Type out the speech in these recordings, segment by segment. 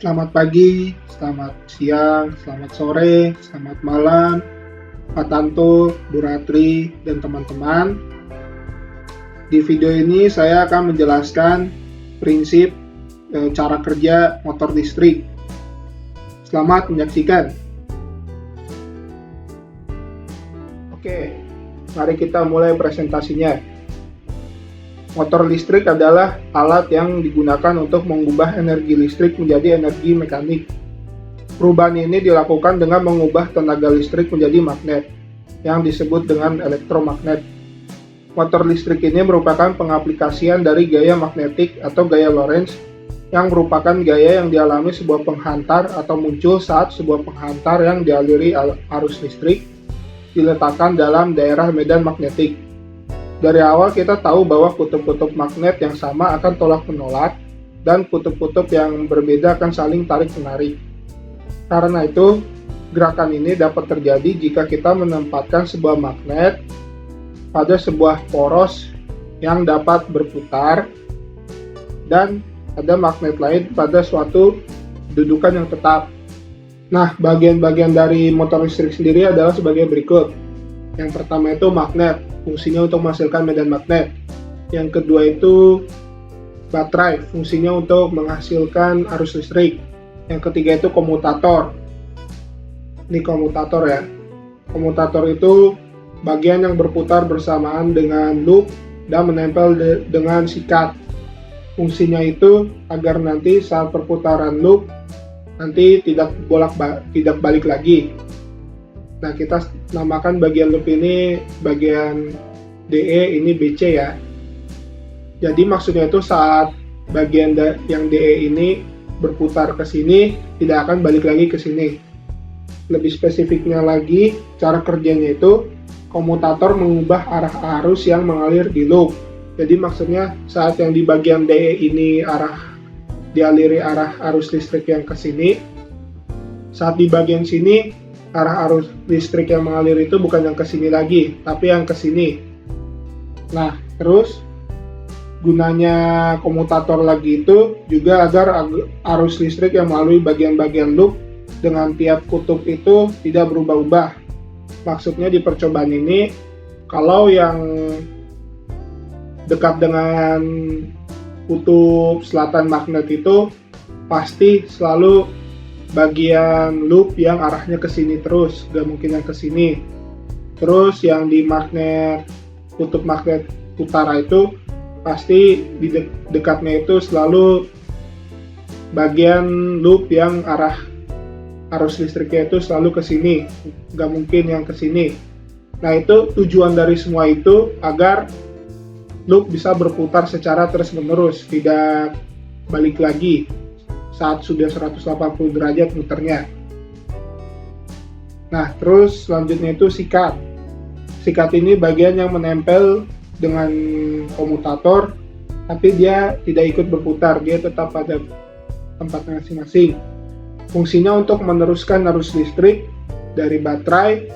Selamat pagi, selamat siang, selamat sore, selamat malam, Pak Tanto, Bu Ratri, dan teman-teman. Di video ini saya akan menjelaskan prinsip cara kerja motor listrik. Selamat menyaksikan. Oke, mari kita mulai presentasinya. Motor listrik adalah alat yang digunakan untuk mengubah energi listrik menjadi energi mekanik. Perubahan ini dilakukan dengan mengubah tenaga listrik menjadi magnet, yang disebut dengan elektromagnet. Motor listrik ini merupakan pengaplikasian dari gaya magnetik atau gaya Lorentz, yang merupakan gaya yang dialami sebuah penghantar atau muncul saat sebuah penghantar yang dialiri arus listrik diletakkan dalam daerah medan magnetik. Dari awal kita tahu bahwa kutub-kutub magnet yang sama akan tolak-menolak dan kutub-kutub yang berbeda akan saling tarik-menarik. Karena itu, gerakan ini dapat terjadi jika kita menempatkan sebuah magnet pada sebuah poros yang dapat berputar dan ada magnet lain pada suatu kedudukan yang tetap. Nah, bagian-bagian dari motor listrik sendiri adalah sebagai berikut. Yang pertama itu magnet, fungsinya untuk menghasilkan medan magnet. Yang kedua itu baterai, fungsinya untuk menghasilkan arus listrik. Yang ketiga itu komutator. Ini komutator ya. Komutator itu bagian yang berputar bersamaan dengan loop dan menempel dengan sikat. Fungsinya itu agar nanti saat perputaran loop nanti tidak balik lagi. Nah, kita namakan bagian loop ini bagian DE, ini BC ya. Jadi maksudnya itu saat bagian yang DE ini berputar ke sini, tidak akan balik lagi ke sini. Lebih spesifiknya lagi, cara kerjanya itu komutator mengubah arah arus yang mengalir di loop. Jadi maksudnya saat yang di bagian DE ini dialiri arah arus listrik yang ke sini, saat di bagian sini arah arus listrik yang mengalir itu bukan yang ke sini lagi, tapi yang ke sini. Nah, terus gunanya komutator lagi itu juga agar arus listrik yang melalui bagian-bagian loop dengan tiap kutub itu tidak berubah-ubah. Maksudnya di percobaan ini, kalau yang dekat dengan kutub selatan magnet itu pasti selalu bagian loop yang arahnya ke sini terus, gak mungkin yang ke sini. Terus yang di kutub magnet utara itu pasti di dekatnya itu selalu bagian loop yang arah arus listriknya itu selalu ke sini, gak mungkin yang ke sini. Nah, itu tujuan dari semua itu agar loop bisa berputar secara terus-menerus, tidak balik lagi saat sudah 180 derajat muternya. Nah, terus selanjutnya itu sikat. Sikat ini bagian yang menempel dengan komutator, tapi dia tidak ikut berputar, dia tetap pada tempatnya masing-masing. Fungsinya untuk meneruskan arus listrik dari baterai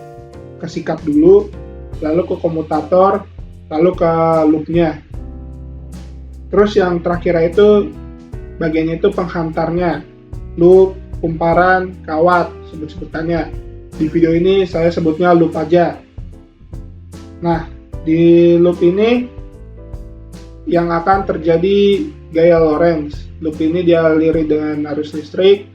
ke sikat dulu, lalu ke komutator, lalu ke loopnya. Terus yang terakhir itu bagiannya itu penghantarnya, loop, kumparan, kawat, sebut-sebutannya. Di video ini saya sebutnya loop aja. Nah, di loop ini yang akan terjadi gaya Lorentz. Loop ini dialiri dengan arus listrik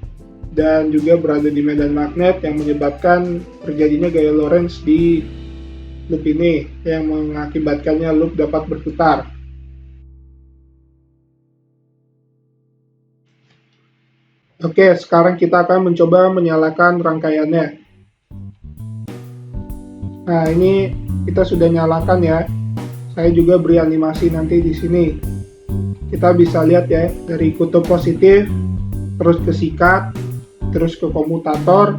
dan juga berada di medan magnet yang menyebabkan terjadinya gaya Lorentz di loop ini yang mengakibatkannya loop dapat berputar. Oke, sekarang kita akan mencoba menyalakan rangkaiannya. Nah, ini kita sudah nyalakan ya. Saya juga beri animasi nanti di sini. Kita bisa lihat ya, dari kutub positif, terus ke sikat, terus ke komutator,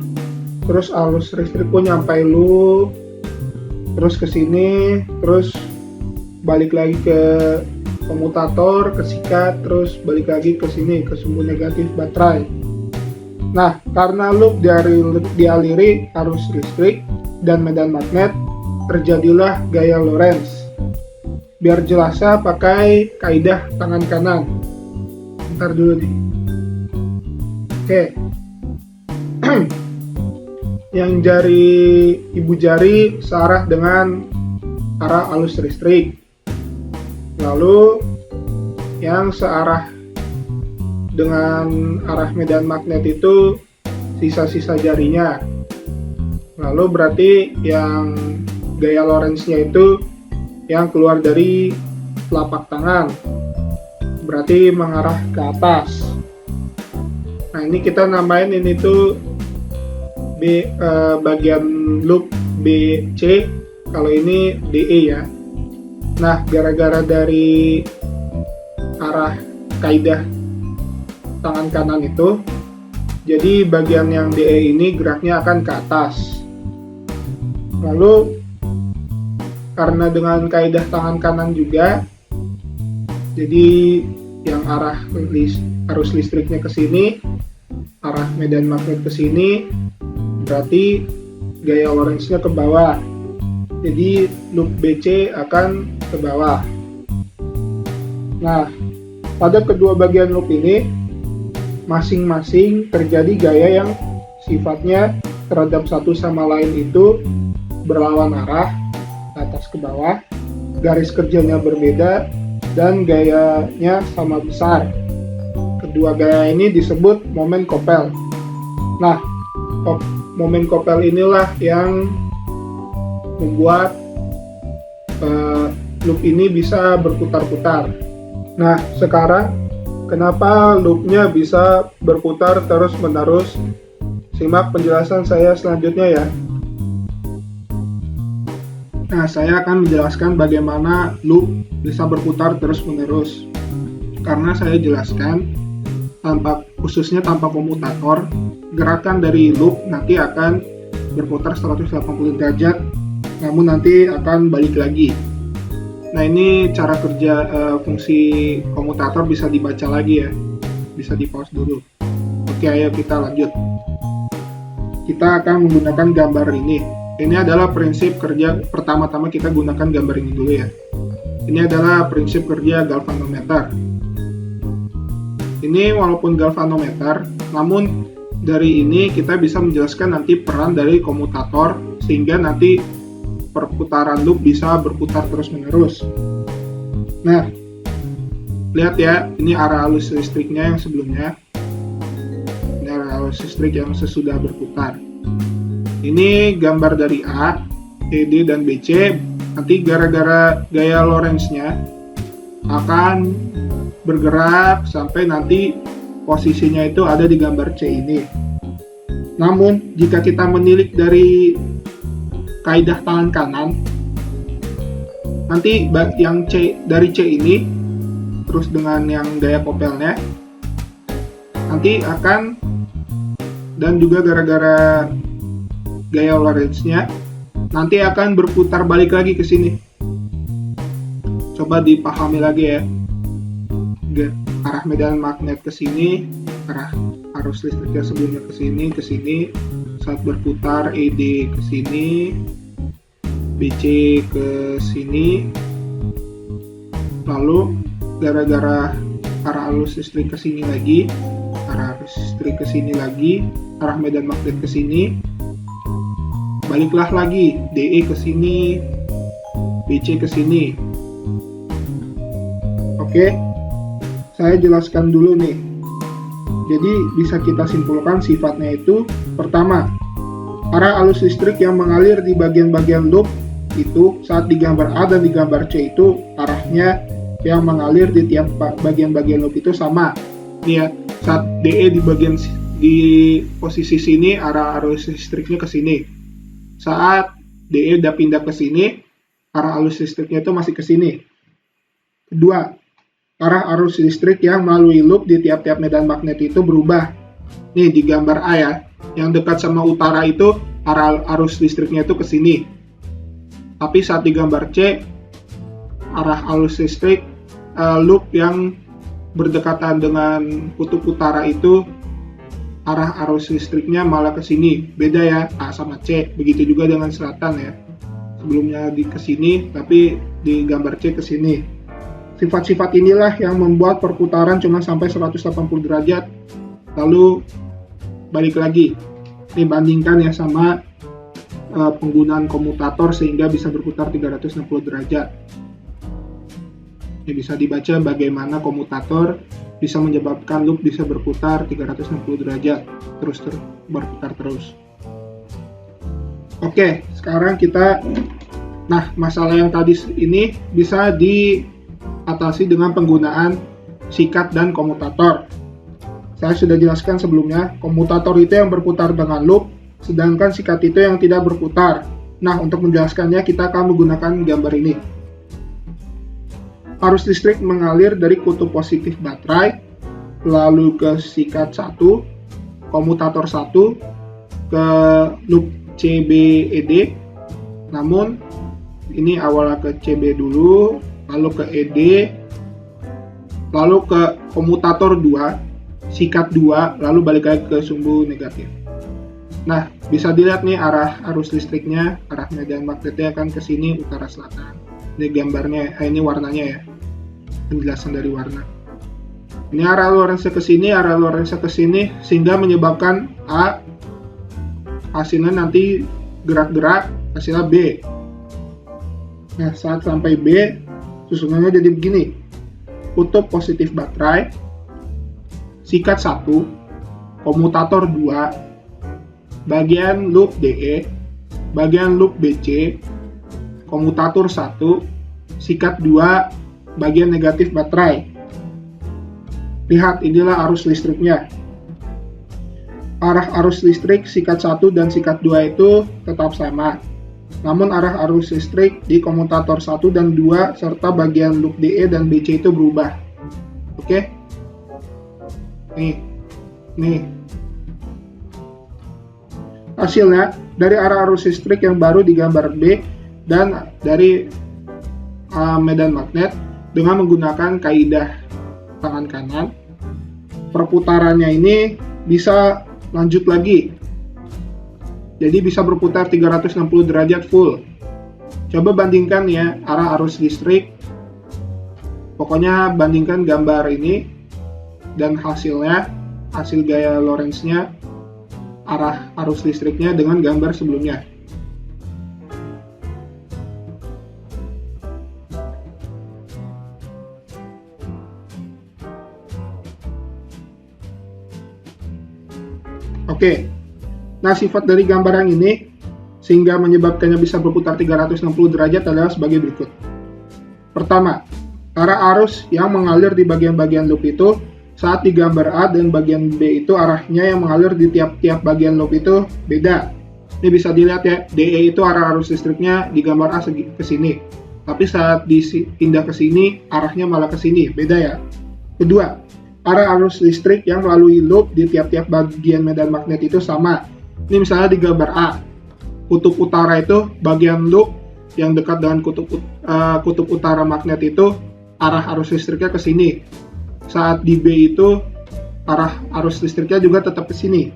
terus arus listrik pun nyampe loop, terus ke sini, terus balik lagi ke komutator, ke sikat, terus balik lagi ke sini, ke sumbu negatif baterai. Nah, karena loop dialiri arus listrik dan medan magnet, terjadilah gaya Lorentz. Biar jelasnya pakai kaidah tangan kanan. Bentar dulu nih. Oke. Yang ibu jari searah dengan arah arus listrik. Lalu yang searah dengan arah medan magnet itu sisa-sisa jarinya. Lalu berarti yang gaya Lorentz-nya itu yang keluar dari telapak tangan, berarti mengarah ke atas. Nah, ini kita namain ini tuh bagian loop BC, kalau ini DE ya. Nah, gara-gara dari arah kaidah tangan kanan itu, jadi bagian yang DE ini geraknya akan ke atas. Lalu karena dengan kaidah tangan kanan juga, jadi yang arus listriknya ke sini, arah medan magnet ke sini, berarti gaya Lorentz-nya ke bawah. Jadi loop BC akan ke bawah. Nah, pada kedua bagian loop ini masing-masing terjadi gaya yang sifatnya terhadap satu sama lain itu berlawan arah, atas ke bawah, garis kerjanya berbeda, dan gayanya sama besar. Kedua gaya ini disebut momen kopel. Nah, momen kopel inilah yang membuat loop ini bisa berputar-putar. Nah, sekarang kenapa loopnya bisa berputar terus-menerus? Simak penjelasan saya selanjutnya ya. Nah, saya akan menjelaskan bagaimana loop bisa berputar terus-menerus. Karena saya jelaskan, khususnya tanpa komutator, gerakan dari loop nanti akan berputar 180 derajat, namun nanti akan balik lagi. Nah, ini cara kerja fungsi komutator bisa dibaca lagi ya, bisa di pause dulu. Oke, ayo kita lanjut. Kita akan menggunakan gambar ini. Ini adalah prinsip kerja, pertama-tama kita gunakan gambar ini dulu ya. Ini adalah prinsip kerja galvanometer. Ini walaupun galvanometer, namun dari ini kita bisa menjelaskan nanti peran dari komutator, sehingga nanti perputaran loop bisa berputar terus-menerus. Nah, lihat ya, ini arah arus listriknya yang sebelumnya. Ini arah arus listrik yang sesudah berputar. Ini gambar dari A, ED, dan BC. Nanti gara-gara gaya Lorentz-nya akan bergerak sampai nanti posisinya itu ada di gambar C ini. Namun, jika kita menilik dari kaidah tangan kanan, nanti yang C dari C ini terus dengan yang gaya kopelnya nanti akan, dan juga gara-gara gaya Lorentz-nya nanti akan berputar balik lagi ke sini. Coba dipahami lagi ya. Arah medan magnet ke sini, arah arus listriknya sebelumnya ke sini, saat berputar ED ke sini, BC ke sini, lalu gara-gara arah arus listrik ke sini lagi, arah arus listrik ke sini lagi, arah medan magnet ke sini, baliklah lagi DE ke sini, BC ke sini. Oke, saya jelaskan dulu nih. Jadi bisa kita simpulkan sifatnya itu, pertama, arah arus listrik yang mengalir di bagian-bagian loop itu saat di gambar A dan di gambar C itu arahnya yang mengalir di tiap bagian-bagian loop itu sama. Ini ya, saat DE di posisi sini, arah arus listriknya ke sini. Saat DE udah pindah ke sini, arah arus listriknya itu masih ke sini. Kedua, arah arus listrik yang melalui loop di tiap-tiap medan magnet itu berubah. Nih di gambar A ya, yang dekat sama utara itu arah arus listriknya itu ke sini. Tapi saat di gambar C, arah arus listrik loop yang berdekatan dengan kutub utara itu arah arus listriknya malah ke sini. Beda ya, A sama C. Begitu juga dengan selatan ya. Sebelumnya ke sini, tapi di gambar C ke sini. Sifat-sifat inilah yang membuat perputaran cuma sampai 180 derajat, lalu balik lagi dibandingkan ya sama penggunaan komutator sehingga bisa berputar 360 derajat. Ini bisa dibaca bagaimana komutator bisa menyebabkan loop bisa berputar 360 derajat terus berputar terus. Oke, sekarang masalah yang tadi ini bisa diatasi dengan penggunaan sikat dan komutator. Saya sudah jelaskan sebelumnya, komutator itu yang berputar dengan loop, sedangkan sikat itu yang tidak berputar. Nah, untuk menjelaskannya kita akan menggunakan gambar ini. Arus listrik mengalir dari kutub positif baterai, lalu ke sikat 1, komutator 1, ke loop CBED. Namun, ini awalnya ke CB dulu, lalu ke ED, lalu ke komutator 2, sikat 2, lalu balik lagi ke sumbu negatif. Nah, bisa dilihat nih arah arus listriknya, arah medan magnetnya akan ke sini utara selatan. Ini gambarnya, ini warnanya ya, penjelasan dari warna. Ini arah Lorentz ke sini, arah Lorentz ke sini, sehingga menyebabkan A, hasilnya nanti gerak-gerak, hasilnya B. Nah, saat sampai B, susunannya jadi begini. Kutub positif baterai, sikat 1, komutator 2, bagian loop DE, bagian loop BC, komutator 1, sikat 2, bagian negatif baterai. Lihat, inilah arus listriknya. Arah arus listrik sikat 1 dan sikat 2 itu tetap sama. Namun arah arus listrik di komutator 1 dan 2 serta bagian loop DE dan BC itu berubah. Oke? Nih. Hasilnya, dari arah arus listrik yang baru di gambar B dan dari medan magnet dengan menggunakan kaidah tangan kanan, perputarannya ini bisa lanjut lagi. Jadi bisa berputar 360 derajat full. Coba bandingkan ya arah arus listrik. Pokoknya bandingkan gambar ini dan hasilnya, hasil gaya Lorentz-nya, arah arus listriknya dengan gambar sebelumnya. Oke. Nah, sifat dari gambar yang ini sehingga menyebabkannya bisa berputar 360 derajat adalah sebagai berikut. Pertama, arah arus yang mengalir di bagian-bagian loop itu saat di gambar A dan bagian B itu arahnya yang mengalir di tiap-tiap bagian loop itu beda. Ini bisa dilihat ya, DE itu arah arus listriknya di gambar A ke sini. Tapi saat dipindah ke sini, arahnya malah ke sini, beda ya. Kedua, arah arus listrik yang melalui loop di tiap-tiap bagian medan magnet itu sama. Ini misalnya di gambar A, kutub utara itu bagian loop yang dekat dengan kutub utara magnet itu arah arus listriknya ke sini. Saat di B itu arah arus listriknya juga tetap ke sini.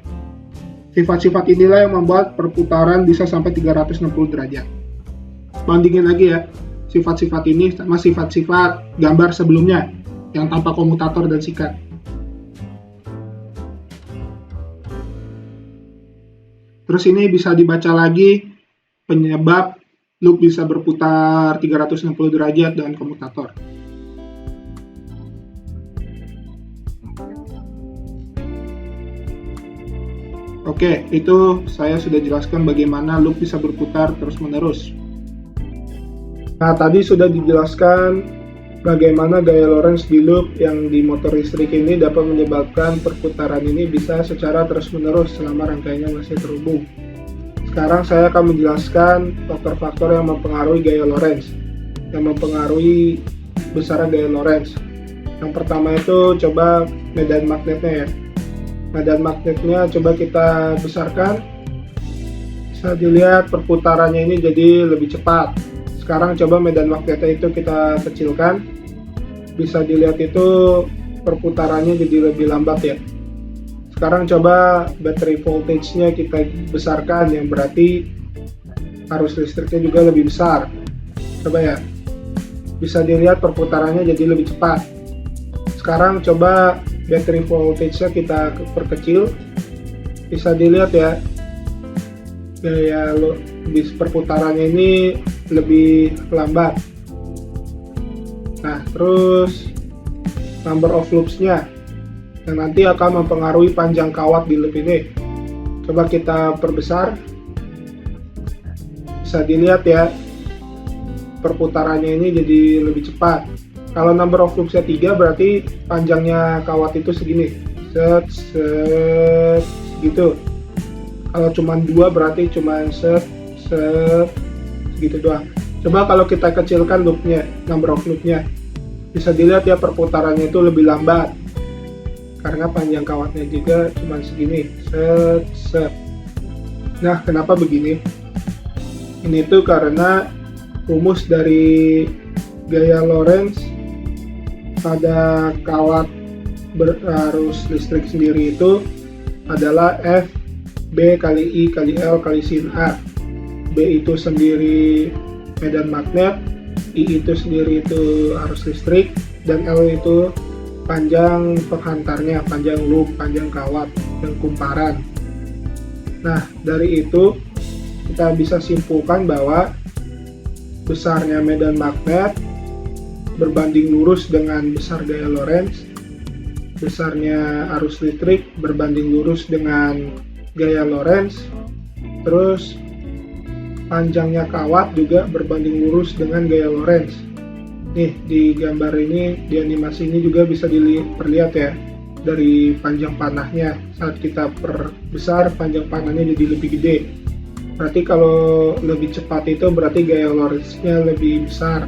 Sifat-sifat inilah yang membuat perputaran bisa sampai 360 derajat. Bandingin lagi ya, sifat-sifat ini sama sifat-sifat gambar sebelumnya yang tanpa komutator dan sikat. Terus ini bisa dibaca lagi penyebab loop bisa berputar 360 derajat dengan komutator. Oke, itu saya sudah jelaskan bagaimana loop bisa berputar terus-menerus. Nah, tadi sudah dijelaskan bagaimana gaya Lorentz di loop yang di motor listrik ini dapat menyebabkan perputaran ini bisa secara terus-menerus selama rangkaiannya masih terhubung. Sekarang saya akan menjelaskan faktor-faktor yang mempengaruhi gaya Lorentz, yang mempengaruhi besaran gaya Lorentz. Yang pertama itu coba medan magnetnya ya. Medan magnetnya coba kita besarkan. Bisa dilihat perputarannya ini jadi lebih cepat. Sekarang coba medan magnetnya itu kita kecilkan. Bisa dilihat itu perputarannya jadi lebih lambat ya. Sekarang coba battery voltage-nya kita besarkan, yang berarti arus listriknya juga lebih besar. Coba ya, bisa dilihat perputarannya jadi lebih cepat. Sekarang coba battery voltage-nya kita perkecil. bisa dilihat ya, gaya bis perputarannya ini lebih lambat. Nah, terus number of loops-nya yang nanti akan mempengaruhi panjang kawat di loop ini. Coba kita perbesar, bisa dilihat ya, perputarannya ini jadi lebih cepat. Kalau number of loops-nya 3 berarti panjangnya kawat itu segini, set gitu. Kalau cuma 2 berarti cuma set gitu doang. Coba kalau kita kecilkan loopnya, number of loopnya, bisa dilihat ya perputarannya itu lebih lambat karena panjang kawatnya juga cuma segini, set. Nah, kenapa begini? Ini tuh karena rumus dari gaya Lorentz pada kawat berarus listrik sendiri itu adalah F B kali I kali L kali sin A. B itu sendiri medan magnet, I itu sendiri itu arus listrik, dan L itu panjang penghantarnya, panjang loop, panjang kawat, dan kumparan. Nah, dari itu kita bisa simpulkan bahwa besarnya medan magnet berbanding lurus dengan besar gaya Lorentz, besarnya arus listrik berbanding lurus dengan gaya Lorentz, terus panjangnya kawat juga berbanding lurus dengan gaya Lorentz. Nih, di gambar ini, di animasi ini juga bisa diperlihat ya, dari panjang panahnya. Saat kita perbesar, panjang panahnya jadi lebih gede. Berarti kalau lebih cepat itu berarti gaya Lorentz-nya lebih besar.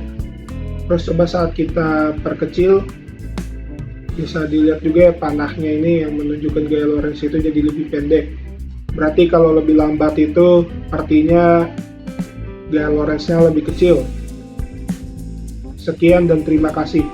Terus coba saat kita perkecil, bisa dilihat juga ya, panahnya ini yang menunjukkan gaya Lorentz itu jadi lebih pendek. Berarti kalau lebih lambat itu artinya gaya Lorentz-nya lebih kecil. Sekian dan terima kasih.